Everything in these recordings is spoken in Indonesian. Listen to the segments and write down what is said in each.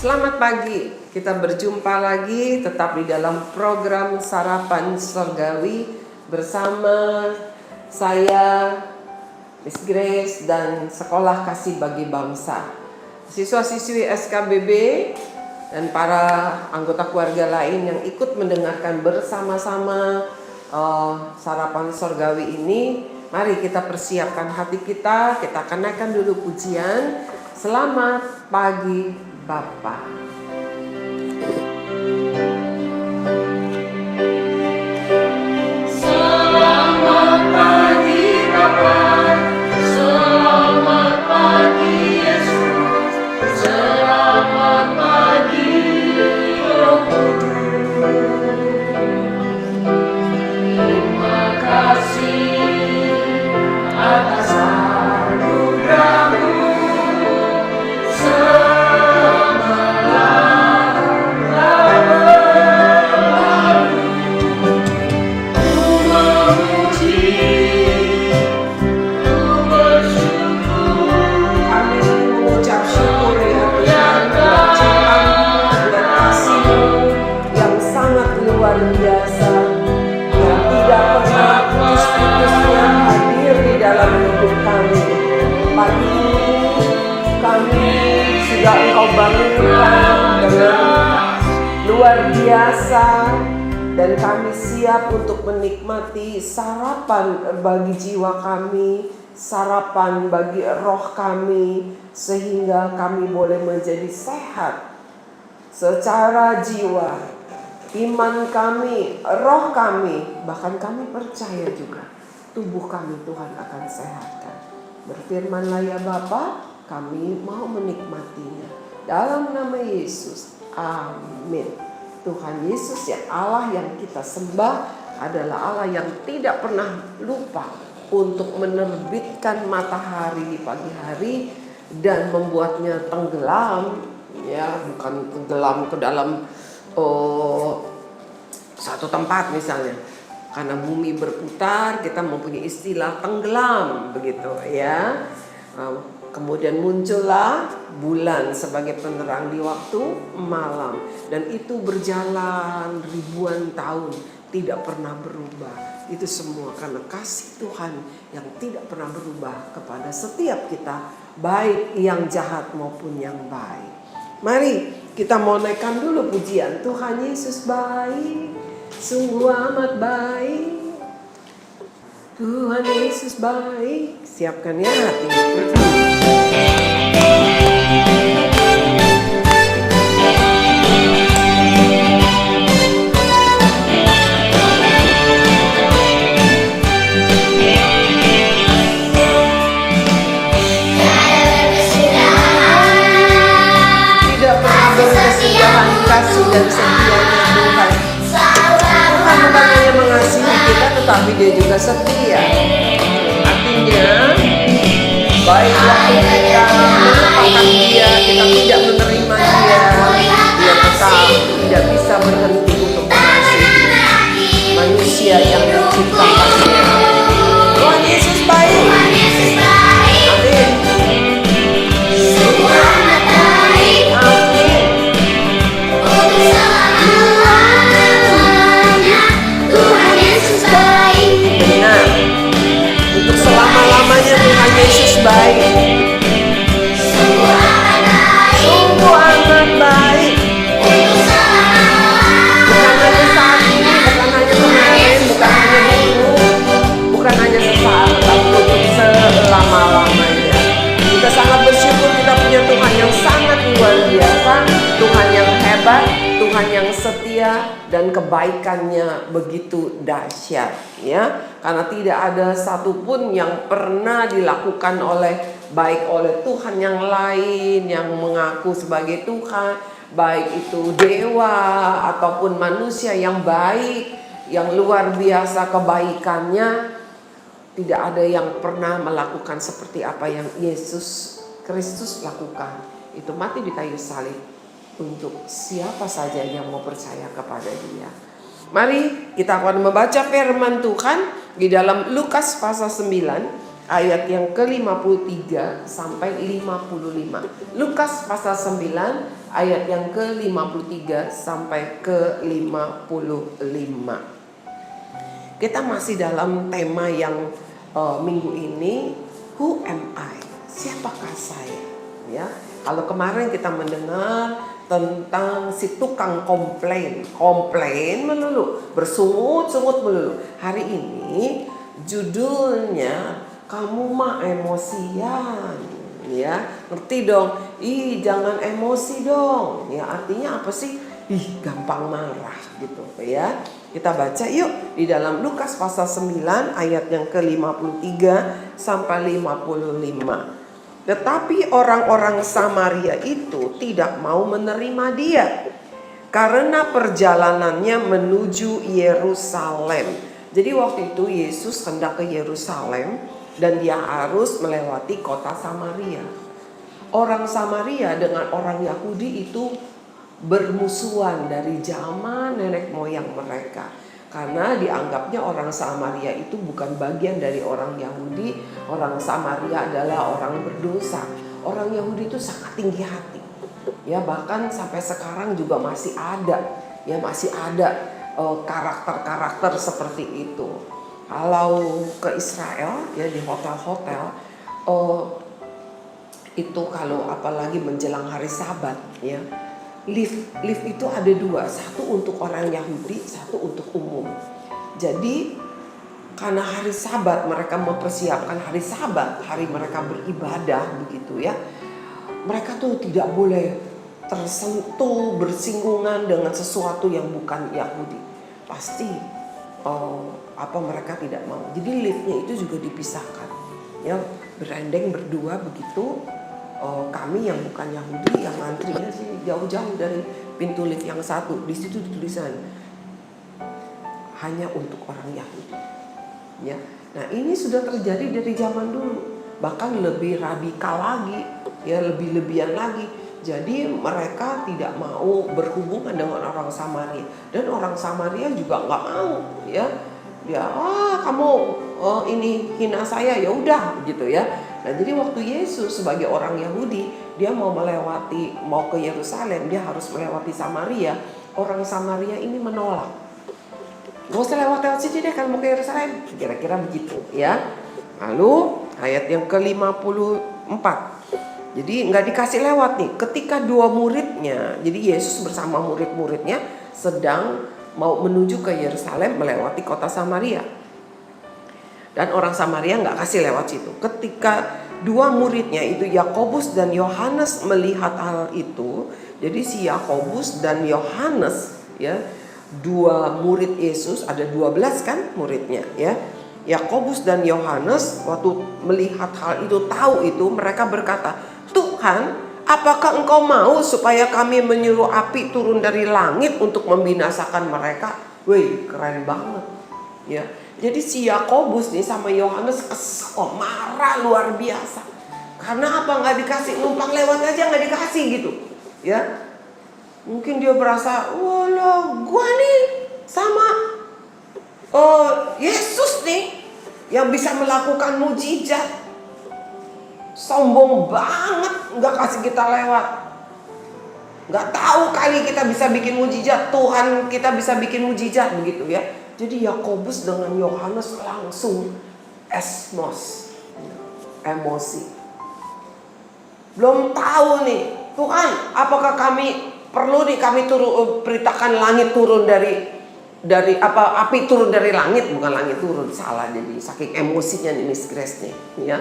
Selamat pagi, kita berjumpa lagi tetap di dalam program Sarapan Surgawi bersama saya, Miss Grace, dan Sekolah Kasih Bagi Bangsa. Siswa-siswi SKBB dan para anggota keluarga lain yang ikut mendengarkan bersama-sama Sarapan Surgawi ini, mari kita persiapkan hati kita kenakan dulu pujian. Selamat pagi Bapa. Selamat pagi Bapa, selamat pagi Yesus, selamat pagi Roh Kudus. Terima kasih atas anugerah-Mu. Bangunkan dengan luar biasa, dan kami siap untuk menikmati sarapan bagi jiwa kami, sarapan bagi roh kami, sehingga kami boleh menjadi sehat secara jiwa, iman kami, roh kami, bahkan kami percaya juga tubuh kami Tuhan akan sehatkan. Berfirmanlah ya Bapa, kami mau menikmatinya. Dalam nama Yesus, amin. Tuhan Yesus yang Allah yang kita sembah adalah Allah yang tidak pernah lupa untuk menerbitkan matahari di pagi hari dan membuatnya tenggelam, ya, bukan tenggelam ke dalam satu tempat misalnya. Karena bumi berputar, kita mempunyai istilah tenggelam, begitu ya. Kemudian muncullah bulan sebagai penerang di waktu malam. Dan itu berjalan ribuan tahun, tidak pernah berubah. Itu semua karena kasih Tuhan yang tidak pernah berubah kepada setiap kita, baik yang jahat maupun yang baik. Mari kita mau naikkan dulu pujian. Tuhan Yesus baik, sungguh amat baik. Tuhan Yesus baik. Siapkan ya hati. Kasih dan setianya Tuhan. Tuhan bukan hanya mengasihi kita, tetapi Dia juga setia. Artinya, baik waktu kita melupakan Dia, kita tidak menerima Dia, Dia tetap tidak bisa berhenti untuk mengasihi manusia yang diciptakannya. Tuhan Yesus baik. Amin. Selama-lamanya Tuhan Yesus baik. Sungguh amat baik. Bukan hanya saat ini, bukan hanya kemarin, bukan hanya dulu, bukan hanya sesaat, tapi untuk selama-lamanya. Kita sangat bersyukur kita punya Tuhan yang sangat luar biasa, Tuhan yang hebat, Tuhan yang setia, dan kebaikannya begitu dahsyat, ya. Karena tidak ada satupun yang pernah dilakukan baik oleh Tuhan yang lain yang mengaku sebagai Tuhan, baik itu dewa ataupun manusia yang baik, yang luar biasa kebaikannya, tidak ada yang pernah melakukan seperti apa yang Yesus Kristus lakukan. Itu mati di kayu salib untuk siapa saja yang mau percaya kepada Dia. Mari kita akan membaca firman Tuhan di dalam Lukas pasal 9 ayat yang ke-53 sampai 55. Lukas pasal 9 ayat yang ke-53 sampai ke-55. Kita masih dalam tema yang minggu ini, who am I? Siapakah saya? Ya, kalau kemarin kita mendengar tentang si tukang komplain melulu, bersungut-sungut melulu. Hari ini judulnya kamu mah emosian, ya, ngerti dong? Jangan emosi dong. Ya, artinya apa sih? Gampang marah gitu, ya. Kita baca yuk di dalam Lukas pasal 9 ayat yang ke-53 sampai 55. Tetapi orang-orang Samaria itu tidak mau menerima dia karena perjalanannya menuju Yerusalem. Jadi waktu itu Yesus hendak ke Yerusalem dan dia harus melewati kota Samaria. Orang Samaria dengan orang Yahudi itu bermusuhan dari zaman nenek moyang mereka. Karena dianggapnya orang Samaria itu bukan bagian dari orang Yahudi. Orang Samaria adalah orang berdosa. Orang Yahudi itu sangat tinggi hati. Ya, bahkan sampai sekarang juga masih ada. Ya, masih ada karakter-karakter seperti itu. Kalau ke Israel, ya, di hotel-hotel, itu kalau apalagi menjelang hari Sabat, ya, lift itu ada dua, satu untuk orang Yahudi, satu untuk umum. Jadi karena hari Sabat mereka mempersiapkan hari Sabat, hari mereka beribadah begitu, ya. Mereka tuh tidak boleh tersentuh, bersinggungan dengan sesuatu yang bukan Yahudi. Pasti mereka tidak mau. Jadi liftnya itu juga dipisahkan, ya, berendeng berdua begitu. Kami yang bukan Yahudi yang antrinya sih jauh-jauh dari pintu lift yang satu. Di situ tulisan hanya untuk orang Yahudi. Ya, nah ini sudah terjadi dari zaman dulu, bahkan lebih radikal lagi, ya, lebih-lebihan lagi. Jadi mereka tidak mau berhubungan dengan orang Samaria dan orang Samaria juga nggak mau, ya. Dia kamu ini hina saya, ya udah gitu, ya. Nah, jadi waktu Yesus sebagai orang Yahudi, dia mau ke Yerusalem, dia harus melewati Samaria. Orang Samaria ini menolak. Gak usah lewat sini deh kalau mau ke Yerusalem. Kira-kira begitu, ya. Lalu ayat yang ke-54. Jadi nggak dikasih lewat nih. Ketika dua muridnya, jadi Yesus bersama murid-muridnya sedang mau menuju ke Yerusalem melewati kota Samaria. Dan orang Samaria nggak kasih lewat situ. Ketika dua muridnya itu Yakobus dan Yohanes melihat hal itu, jadi si Yakobus dan Yohanes, ya, dua murid Yesus, ada 12 kan muridnya, ya. Yakobus dan Yohanes waktu melihat hal itu, tahu itu, mereka berkata, Tuhan, apakah engkau mau supaya kami menyuruh api turun dari langit untuk membinasakan mereka? Wih, keren banget, ya. Jadi si Yakobus nih sama Yohanes kesel, marah luar biasa. Karena apa? Nggak dikasih, numpang lewat aja nggak dikasih gitu, ya. Mungkin dia berasa, walah, gua nih sama Yesus nih yang bisa melakukan mujizat. Sombong banget, nggak kasih kita lewat. Nggak tahu kali kita bisa bikin mujizat, Tuhan kita bisa bikin mujizat begitu, ya. Jadi Yakobus dengan Yohanes langsung emosi. Belum tahu nih, Tuhan, apakah kami perlu nih kami perintahkan langit turun dari api turun dari langit, bukan langit turun, salah, jadi saking emosinya nih Miss Grace nih, ya.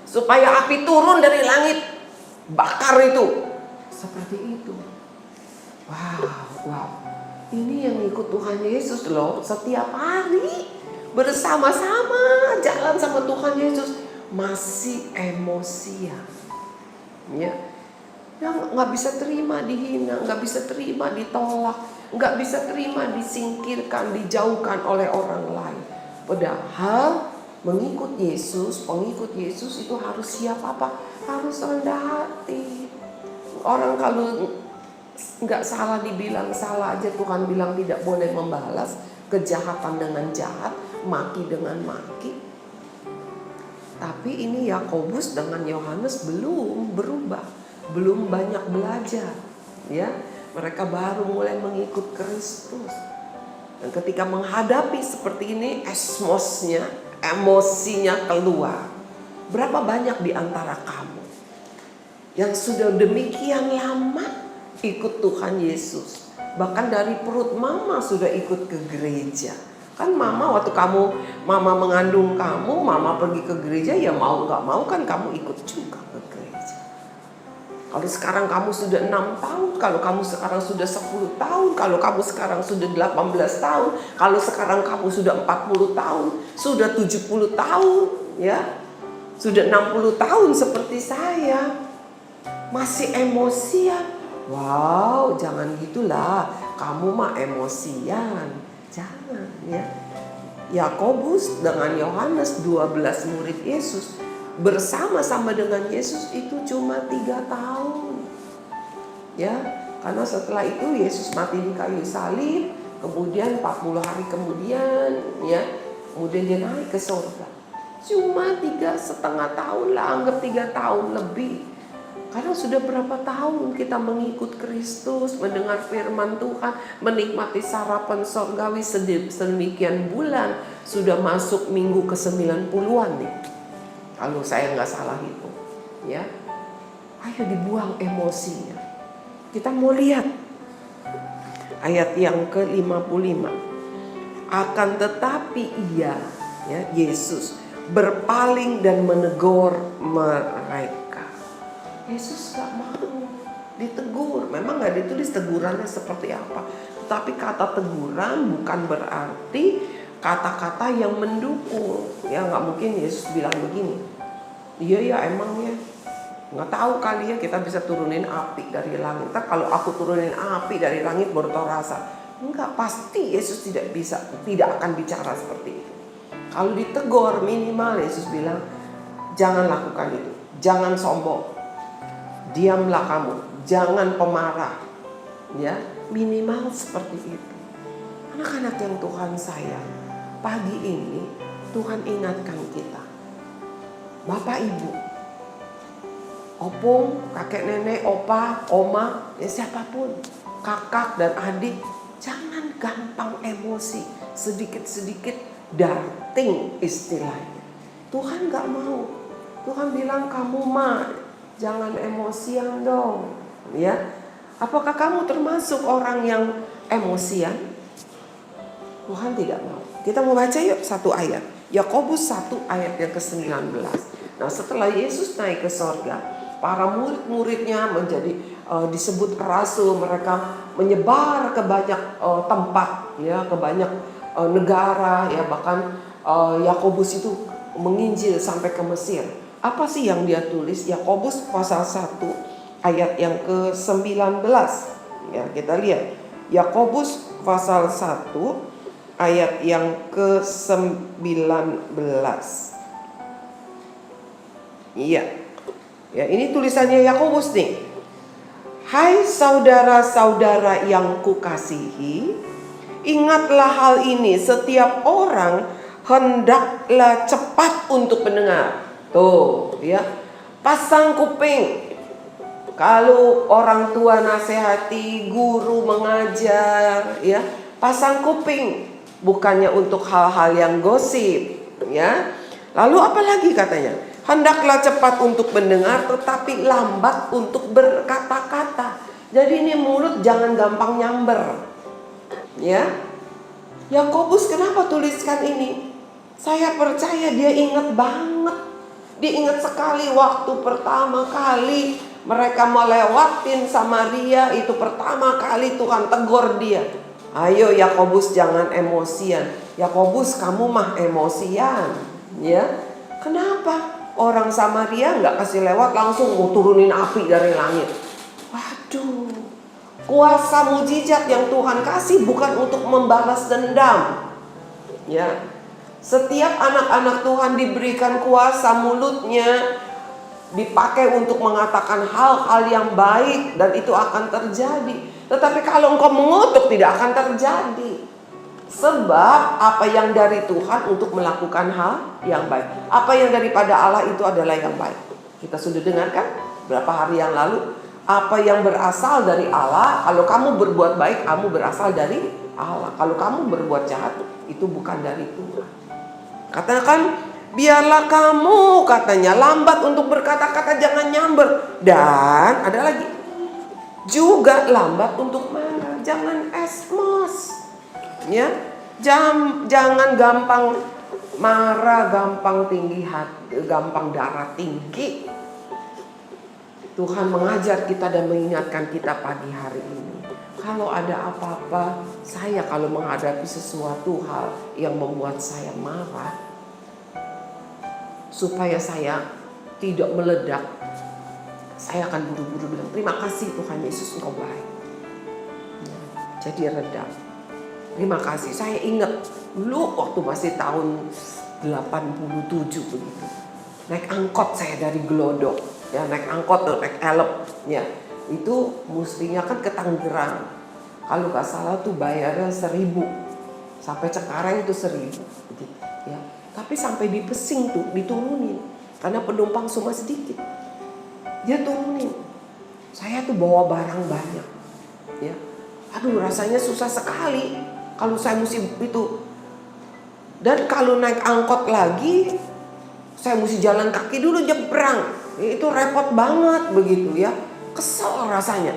Supaya api turun dari langit, bakar itu. Seperti itu. Wow. Ini yang ikut Tuhan Yesus loh, setiap hari bersama-sama jalan sama Tuhan Yesus masih emosian, ya. Yang nggak bisa terima dihina, nggak bisa terima ditolak, nggak bisa terima disingkirkan, dijauhkan oleh orang lain. Padahal pengikut Yesus itu harus siap apa? Harus rendah hati. Orang kalau nggak salah dibilang salah aja, Tuhan bilang tidak boleh membalas kejahatan dengan jahat, maki dengan maki. Tapi ini Yakobus dengan Yohanes belum berubah, belum banyak belajar, ya. Mereka baru mulai mengikut Kristus. Dan ketika menghadapi seperti ini, emosinya keluar. Berapa banyak di antara kamu yang sudah demikian lama ikut Tuhan Yesus, bahkan dari perut mama sudah ikut ke gereja. Kan mama waktu mama mengandung kamu, mama pergi ke gereja, ya mau gak mau kan kamu ikut juga ke gereja. Kalau sekarang kamu sudah 6 tahun, kalau kamu sekarang sudah 10 tahun, kalau kamu sekarang sudah 18 tahun, kalau sekarang kamu sudah 40 tahun, sudah 70 tahun, ya, sudah 60 tahun seperti saya, masih emosian. Wow, jangan gitulah, kamu mah emosian. Jangan, ya. Yakobus dengan Yohanes, 12 murid Yesus, bersama-sama dengan Yesus itu cuma 3 tahun, ya, karena setelah itu Yesus mati di kayu salib, kemudian 40 hari kemudian, ya, kemudian dia naik ke surga. Cuma 3,5 tahun lah, anggap 3 tahun lebih. Karena sudah berapa tahun kita mengikut Kristus, mendengar firman Tuhan, menikmati sarapan sorgawi sedemikian bulan, sudah masuk minggu ke-90-an nih. Kalau saya nggak salah itu, ya. Ayo dibuang emosinya. Kita mau lihat ayat yang ke-55. Akan tetapi ia, ya, Yesus berpaling dan menegur mereka. Yesus gak mau ditegur. Memang gak ditulis tegurannya seperti apa, tetapi kata teguran bukan berarti kata-kata yang mendukung. Ya gak mungkin Yesus bilang begini, iya ya emang ya, gak tahu kali ya kita bisa turunin api dari langit. Ntar kalau aku turunin api dari langit baru tau rasa. Enggak, pasti Yesus tidak akan bicara seperti itu. Kalau ditegur, minimal Yesus bilang, jangan lakukan itu, jangan sombong, diamlah kamu, jangan pemarah, ya, minimal seperti itu. Anak-anak yang Tuhan sayang, pagi ini Tuhan ingatkan kita, Bapak Ibu, opung, kakek nenek, opa, oma, ya siapapun, kakak dan adik, jangan gampang emosi, sedikit-sedikit darting istilahnya. Tuhan gak mau. Tuhan bilang, kamu mah jangan emosian dong, ya. Apakah kamu termasuk orang yang emosian? Tuhan tidak mau. Kita mau baca yuk satu ayat. Yakobus 1 ayat yang ke-19. Nah, setelah Yesus naik ke sorga, para murid-muridnya menjadi disebut rasul. Mereka menyebar ke banyak tempat, ya, ke banyak negara, ya. Bahkan Yakobus itu menginjil sampai ke Mesir. Apa sih yang dia tulis? Yakobus pasal 1 ayat yang ke-19. Ya, kita lihat. Yakobus pasal 1 ayat yang ke-19. Iya. Ya, ini tulisannya Yakobus nih. Hai saudara-saudara yang kukasihi, ingatlah hal ini, setiap orang hendaklah cepat untuk mendengar. Tuh, ya, pasang kuping. Kalau orang tua nasihati, guru mengajar, ya, pasang kuping. Bukannya untuk hal-hal yang gosip, ya. Lalu apa lagi katanya? Hendaklah cepat untuk mendengar, tetapi lambat untuk berkata-kata. Jadi ini mulut jangan gampang nyamber, ya. Yakobus kenapa tuliskan ini? Saya percaya dia ingat banget. Dia ingat sekali waktu pertama kali mereka melewatin Samaria, itu pertama kali Tuhan tegur dia. Ayo Yakobus jangan emosian. Yakobus kamu mah emosian, ya. Kenapa? Orang Samaria nggak kasih lewat, langsung mau turunin api dari langit. Waduh, kuasa mujizat yang Tuhan kasih bukan untuk membalas dendam, ya. Setiap anak-anak Tuhan diberikan kuasa, mulutnya dipakai untuk mengatakan hal-hal yang baik dan itu akan terjadi. Tetapi kalau engkau mengutuk tidak akan terjadi. Sebab apa yang dari Tuhan untuk melakukan hal yang baik. Apa yang daripada Allah itu adalah yang baik. Kita sudah dengarkan berapa hari yang lalu, Apa yang berasal dari Allah, kalau kamu berbuat baik, kamu berasal dari Allah. Kalau kamu berbuat jahat, itu bukan dari Tuhan. Katakan, biarlah kamu, katanya, lambat untuk berkata-kata, jangan nyamber. Dan ada lagi, juga lambat untuk marah, jangan esmos. Ya, jangan gampang marah, gampang tinggi hati, gampang darah tinggi. Tuhan mengajar kita dan mengingatkan kita pagi hari ini. Kalau ada apa-apa, saya kalau menghadapi sesuatu hal yang membuat saya marah, supaya saya tidak meledak, saya akan buru-buru bilang, terima kasih Tuhan Yesus, Engkau baik. Jadi redam. Terima kasih. Saya ingat dulu waktu masih tahun 87 begitu. Naik angkot saya dari Glodok. Ya, naik angkot tuh, naik elep. Ya, itu mestinya kan ke Tangerang. Kalau nggak salah tuh bayarnya 1.000. Sampai Cengkareng itu 1.000. Gitu, ya. Tapi sampai di Pesing tuh diturunin. Karena penumpang cuma sedikit. Dia turunin. Saya tuh bawa barang banyak. Ya. Aduh, rasanya susah sekali kalau saya mesti itu. Dan kalau naik angkot lagi, saya mesti jalan kaki dulu nyebrang. Itu repot banget begitu ya. Kesel rasanya.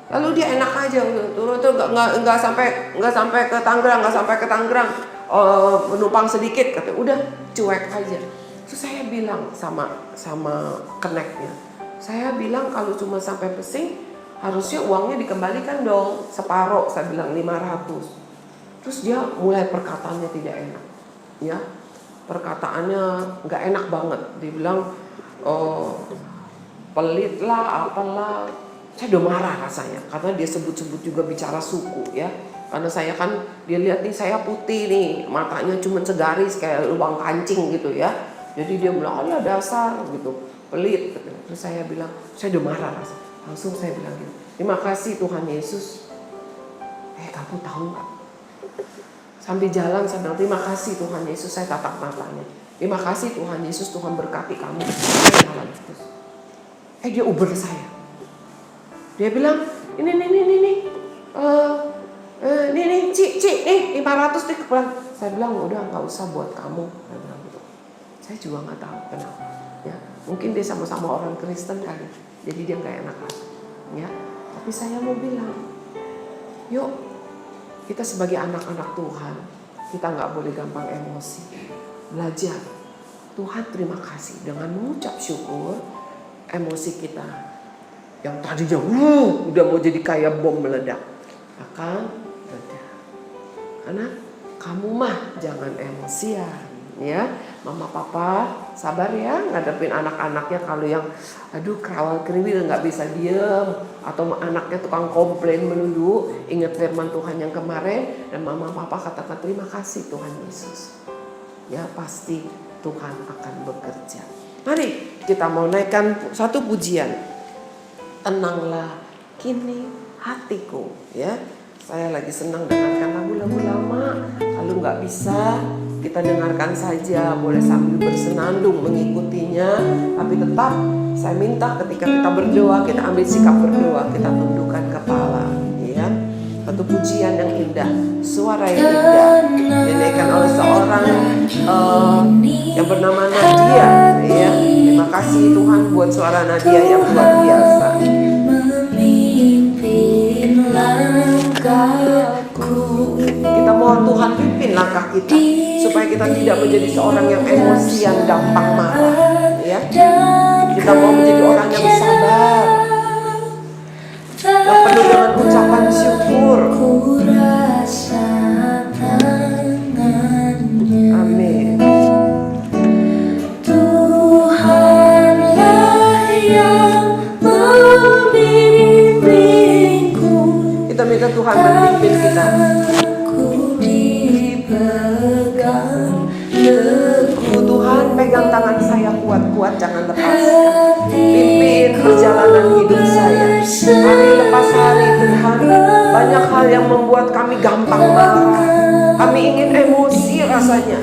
Lalu dia enak aja turun tuh nggak sampai ke Tangerang, penumpang sedikit, katanya udah cuek aja. Terus saya bilang sama keneknya, saya bilang kalau cuma sampai Pesing harusnya uangnya dikembalikan dong, separuh. Saya bilang 500. Terus dia mulai perkataannya tidak enak, ya, perkataannya nggak enak banget. Dia bilang, pelit lah, apalah. Saya udah marah rasanya, karena dia sebut-sebut juga bicara suku, ya. Karena saya kan, dia lihat nih saya putih nih, matanya cuma segaris kayak lubang kancing gitu ya. Jadi dia bilang, oh ya dasar gitu, pelit gitu. Terus saya bilang, saya udah marah rasanya. Langsung saya bilang gitu, terima kasih Tuhan Yesus. Kamu tahu gak? Sambil jalan saya bilang, terima kasih Tuhan Yesus. Saya tatap matanya, terima kasih Tuhan Yesus, Tuhan berkati kamu. Dia uber saya. Dia bilang, ini, Ci, 500 nih kepulang. Saya bilang, udah nggak usah buat kamu. Saya bilang gitu. Saya juga nggak tahu kenapa. Ya, mungkin dia sama-sama orang Kristen kali, jadi dia nggak enak hati. Ya, tapi saya mau bilang, yuk kita sebagai anak-anak Tuhan, kita nggak boleh gampang emosi. Belajar. Tuhan terima kasih, dengan mengucap syukur, emosi kita yang tadinya udah mau jadi kayak bom meledak akan reda. Karena kamu mah jangan emosian, ya. Mama papa sabar ya ngadepin anak-anaknya. Kalau yang aduh kerawal kriwil nggak bisa diem, atau anaknya tukang komplain melulu, ingat firman Tuhan yang kemarin, dan mama papa katakan terima kasih Tuhan Yesus. Ya pasti Tuhan akan bekerja. Mari kita mau naikkan satu pujian. Tenanglah kini hatiku, ya. Saya lagi senang dengarkan lagu-lagu lama. Kalau nggak bisa kita dengarkan saja, boleh sambil bersenandung mengikutinya. Tapi tetap saya minta ketika kita berdoa, kita ambil sikap berdoa, kita tundukkan kepala, ya. Satu pujian yang indah, suara yang indah dinyanyikan oleh seorang yang bernama Nadia, ya. Terima kasih Tuhan buat suara Nadia yang luar biasa. Kita mohon Tuhan pimpin langkah kita supaya kita tidak menjadi seorang yang emosian, gampang marah, ya. Kita mau menjadi orang yang sabar, yang penuh dengan ucapan syukur. Amin. Kita minta Tuhan memimpin kita. Tuhan pegang tangan saya kuat-kuat, jangan lepaskan. Pimpin perjalanan hidup saya. Hari lepas hari Tuhan, banyak hal yang membuat kami gampang marah. Kami ingin emosi rasanya.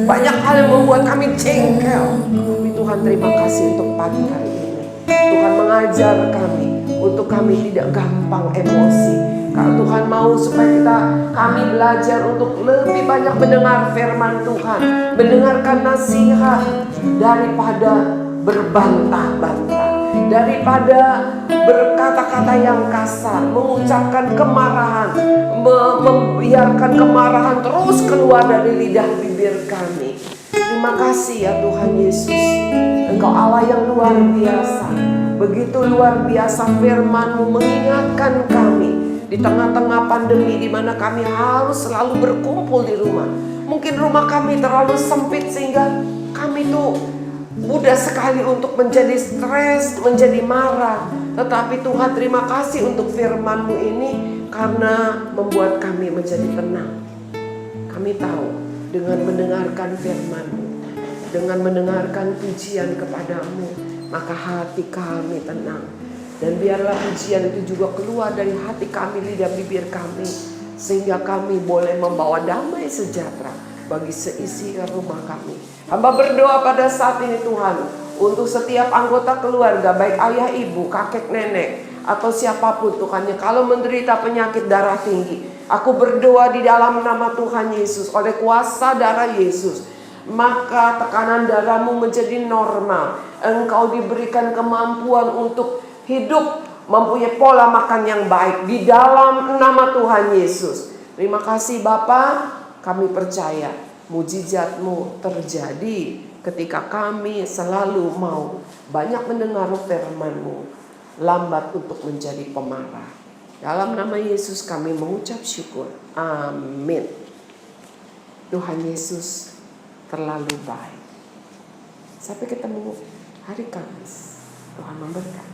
Banyak hal yang membuat kami jengkel. Tapi Tuhan terima kasih untuk pagi hari ini. Tuhan mengajar kami untuk kami tidak gampang emosi. Kalau Tuhan mau supaya kami belajar untuk lebih banyak mendengar firman Tuhan, mendengarkan nasihat daripada berbantah-bantah, daripada berkata-kata yang kasar, mengucapkan kemarahan, membiarkan kemarahan terus keluar dari lidah bibir kami. Terima kasih ya Tuhan Yesus, Engkau Allah yang luar biasa. Begitu luar biasa firman-Mu mengingatkan kami di tengah-tengah pandemi di mana kami harus selalu berkumpul di rumah. Mungkin rumah kami terlalu sempit sehingga kami tuh mudah sekali untuk menjadi stres, menjadi marah. Tetapi Tuhan, terima kasih untuk firman-Mu ini karena membuat kami menjadi tenang. Kami tahu dengan mendengarkan firman-Mu, dengan mendengarkan pujian kepadamu, maka hati kami tenang. Dan biarlah pujian itu juga keluar dari hati kami, lidah bibir kami, sehingga kami boleh membawa damai sejahtera bagi seisi rumah kami. Hamba berdoa pada saat ini Tuhan, untuk setiap anggota keluarga, baik ayah, ibu, kakek, nenek, atau siapapun Tuhan, yang kalau menderita penyakit darah tinggi, aku berdoa di dalam nama Tuhan Yesus, oleh kuasa darah Yesus, maka tekanan darahmu menjadi normal. Engkau diberikan kemampuan untuk hidup, mempunyai pola makan yang baik di dalam nama Tuhan Yesus. Terima kasih Bapa, kami percaya mujizat-Mu terjadi ketika kami selalu mau banyak mendengar firman-Mu, lambat untuk menjadi pemarah. Dalam nama Yesus kami mengucap syukur. Amin. Tuhan Yesus terlalu baik. Sampai ketemu hari Kamis. Tuhan memberkati.